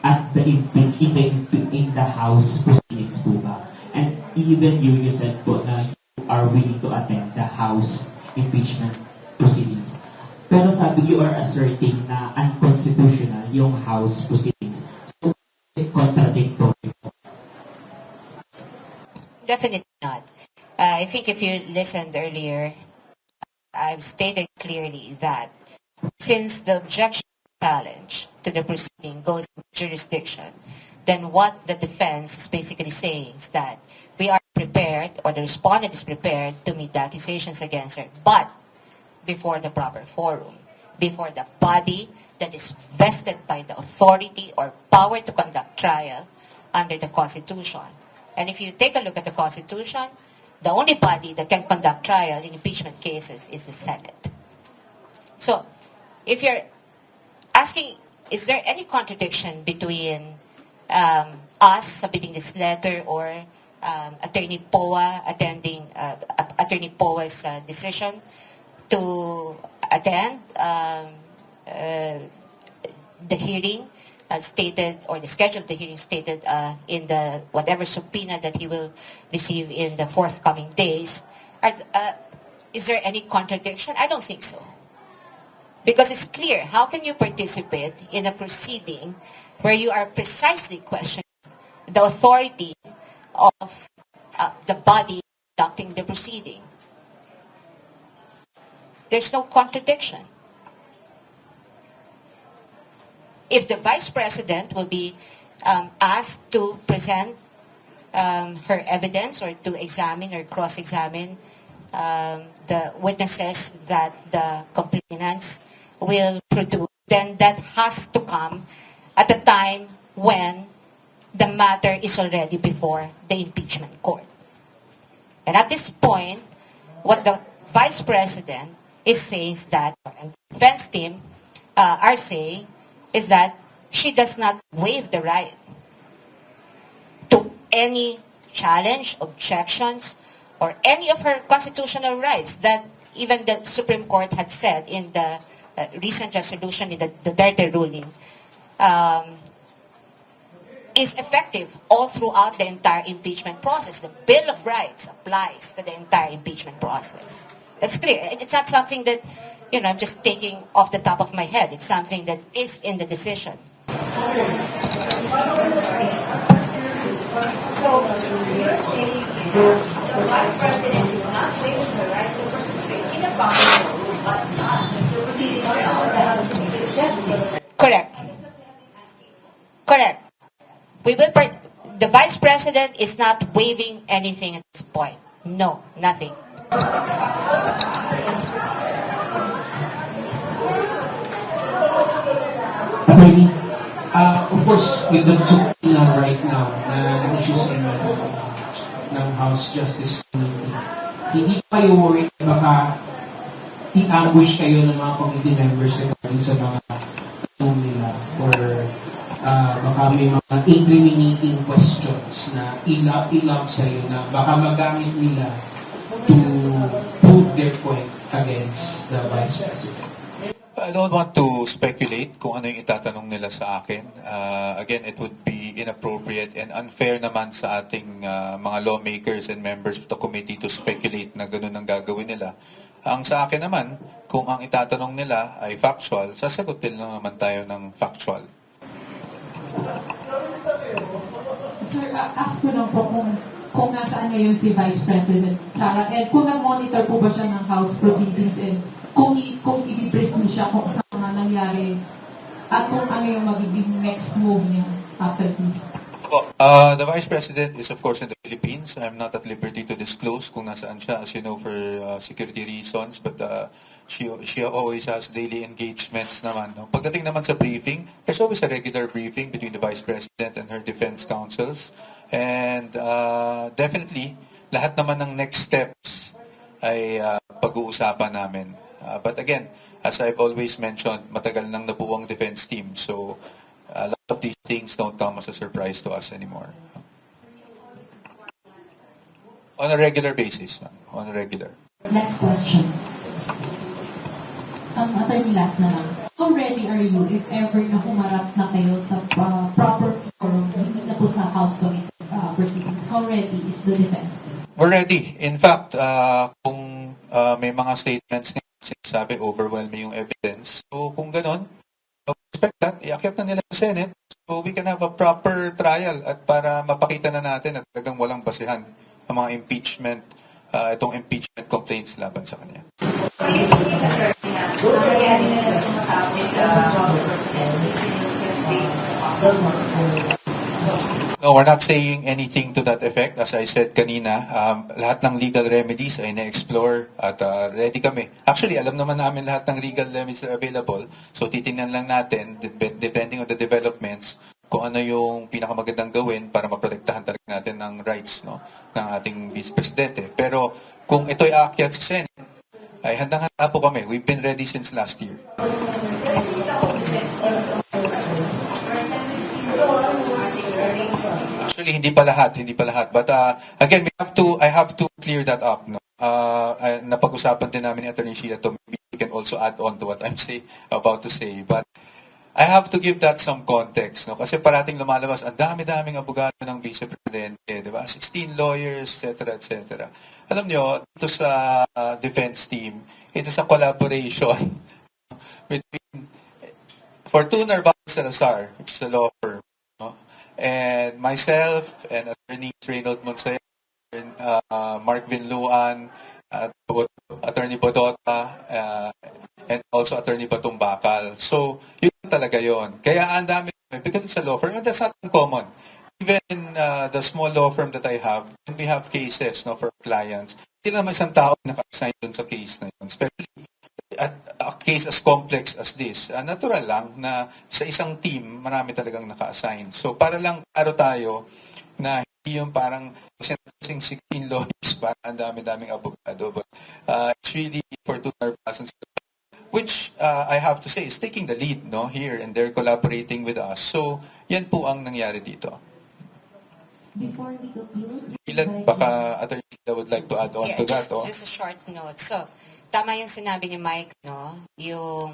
[SPEAKER 4] at in the House proceedings po ba? And even you said po na you are willing to attend the House impeachment proceedings. Pero sabi, you are asserting na unconstitutional yung House proceedings. So, contradictory.
[SPEAKER 2] Definitely not. I think if you listened earlier, I've stated clearly that since the objection challenge to the proceeding goes to jurisdiction, then what the defense is basically saying is that we are prepared, or the respondent is prepared to meet the accusations against her, but before the proper forum, before the body that is vested by the authority or power to conduct trial under the Constitution. And if you take a look at the Constitution, the only body that can conduct trial in impeachment cases is the Senate. So, if you're asking, is there any contradiction between us submitting this letter or Attorney Poa attending Attorney Poa's decision to attend the hearing stated, or the schedule of the hearing stated in the whatever subpoena that he will receive in the forthcoming days. Is there any contradiction? I don't think so. Because it's clear, how can you participate in a proceeding where you are precisely questioning the authority of the body conducting the proceeding. There's no contradiction. If the Vice President will be asked to present her evidence or to examine or cross-examine the witnesses that the complainants will produce, then that has to come at a time when the matter is already before the impeachment court. And at this point, what the Vice President is saying is that, and the defense team are saying, is that she does not waive the right to any challenge, objections, or any of her constitutional rights that even the Supreme Court had said in the recent resolution in the Duterte ruling is effective all throughout the entire impeachment process. The Bill of Rights applies to the entire impeachment process. It's clear. It's not something that, I'm just taking off the top of my head. It's something that is in the decision.
[SPEAKER 8] So you're saying the Vice President is not waiving the rights to participate in a parliament, but not the proceedings of the House Committee of Justice.
[SPEAKER 2] Correct. Correct. The Vice President is not waiving anything at this point. No, nothing.
[SPEAKER 6] Attorney, of course, with the subpoena right now na issues ng House Justice Committee, hindi pa kayo worried baka i-ambush kayo ng mga committee members regarding sa mga tanong nila or baka may mga incriminating questions na ilab sa'yo na baka magamit nila to prove their point against the Vice President.
[SPEAKER 1] I don't want to speculate kung ano yung itatanong nila sa akin. Again, it would be inappropriate and unfair naman sa ating mga lawmakers and members of the committee to speculate na ganun ang gagawin nila. Ang sa akin naman, kung ang itatanong nila ay factual, sasagutin lang naman tayo ng factual.
[SPEAKER 7] Sir, ask ko lang po kung nasaan ngayon si Vice President Sara and kung nag-monitor po ba siya ng House proceedings and kung i-brief mo siya kung saan nga nangyari at kung ano yung magiging next move niya after this.
[SPEAKER 1] The Vice President is of course in the Philippines. I'm not at liberty to disclose kung nasaan siya, as you know, for security reasons, but she always has daily engagements naman. No? Pagdating naman sa briefing, there's always a regular briefing between the Vice President and her defense counsels. And definitely, lahat naman ng next steps ay pag-uusapan namin. But again, as I've always mentioned, matagal nang nabuo ang defense team. So a lot of these things don't come as a surprise to us anymore. On a regular basis. On a regular.
[SPEAKER 10] Next question. Attorney, last na lang. How ready are you if ever na humarap na kayo sa proper forum, hindi na po sa House Committee proceedings? How ready is the defense team?
[SPEAKER 1] We're ready. In fact, kung may mga statements nga sinasabi, overwhelming yung evidence. So kung ganon, expect that, iakyat na nila sa Senate so we can have a proper trial at para mapakita na natin at talagang walang basehan ang mga impeachment, itong impeachment complaints laban sa kanya. No, we're not saying anything to that effect. As I said kanina, lahat ng legal remedies ay na-explore at ready kami. Actually, alam naman namin lahat ng legal remedies are available. So titingnan lang natin, depending on the developments, kung ano yung pinakamagandang gawin para maprotektahan talaga natin ng rights ng ating Vice Presidente. Pero kung ito'y aakyat sa Senate, ay handang-handa po kami. We've been ready since last year. Actually, hindi pa lahat. But again, I have to clear that up. No? Napag-usapan din namin ni Attorney Sheila to maybe we can also add on to what I'm about to say. But I have to give that some context. No? Kasi parating lumalabas, ang dami-daming abogado ng Vice Presidente, di ba? 16 lawyers, etc., etc. Alam nyo, ito sa defense team, ito sa collaboration between Fortuna Arvalo Salazar, which is a law firm, no? And myself and Attorney Reynold Monsaya, Mark Vinluan, Attorney Bodota, and also Attorney Batong Bakal. So, yun talaga yon. Kaya ang dami, because it's a law firm, and that's not uncommon. Even in the small law firm that I have, when we have cases, no, for clients, hindi naman isang tao naka-assign dun sa case na yun. Especially at a case as complex as this. Natural lang na sa isang team, marami talagang naka-assign. So, para lang klaro tayo na hindi yung parang kasing 16 lawyers, parang ang dami-daming abogado. But it's really Fortuna Arvalo, which I have to say is taking the lead, no, here, and they're collaborating with us. So, yan po ang nangyari dito.
[SPEAKER 10] Before we conclude,
[SPEAKER 1] Ilan, baka Attorney Sheila would like to add on to that.
[SPEAKER 2] Just a short note. So, tama yung sinabi ni Mike, no? Yung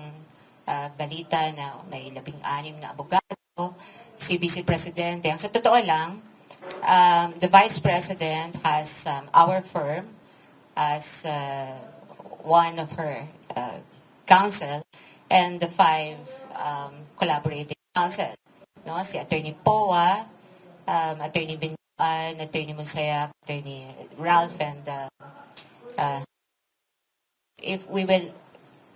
[SPEAKER 2] balita na may 16 na abogado, si Vice Presidente. Sa totoo lang, the Vice President has our firm as one of her counsel and the 5 collaborating counsel. No? Si Attorney Poa, Attorney Binuan, Attorney Monsayak, Attorney Ralph, and if we will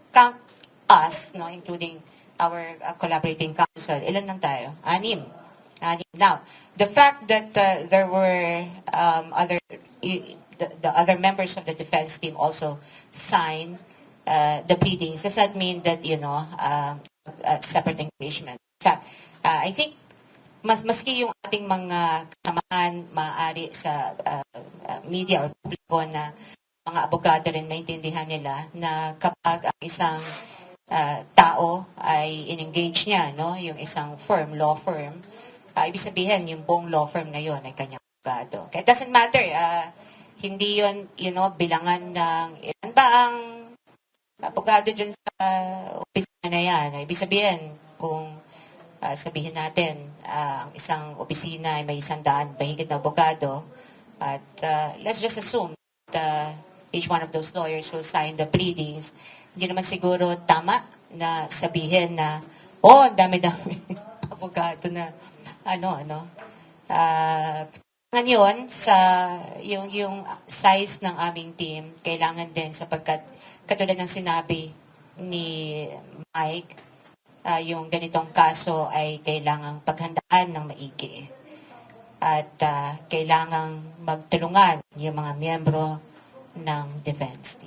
[SPEAKER 2] count us, no, including our collaborating counsel, ilan lang tayo? 6. Now, the fact that there were the other members of the defense team also signed the pleadings, does that mean that, separate engagement? In fact, I think maski yung ating mga kasamahan maaari sa media or publiko na mga abogado rin maintindihan nila na kapag ang isang tao ay in-engage niya, no, yung isang firm, law firm, ibig sabihin yung buong law firm na yon ay kanyang abogado. Kaya it doesn't matter, hindi yun, bilangan ng ilan ba ang abogado dyan sa opisina na yan. Ibig sabihin, kung sabihin natin, ang isang opisina ay may 100 mahigit na abogado, at let's just assume that each one of those lawyers will sign the pleadings, hindi naman siguro tama na sabihin na, ang dami-dami abogado na, ngayon, sa yung size ng aming team, kailangan din sapagkat, katulad ng sinabi ni Mike, yung ganitong kaso ay kailangang paghandaan ng maigi. At kailangang magtulungan yung mga miyembro ng defense team.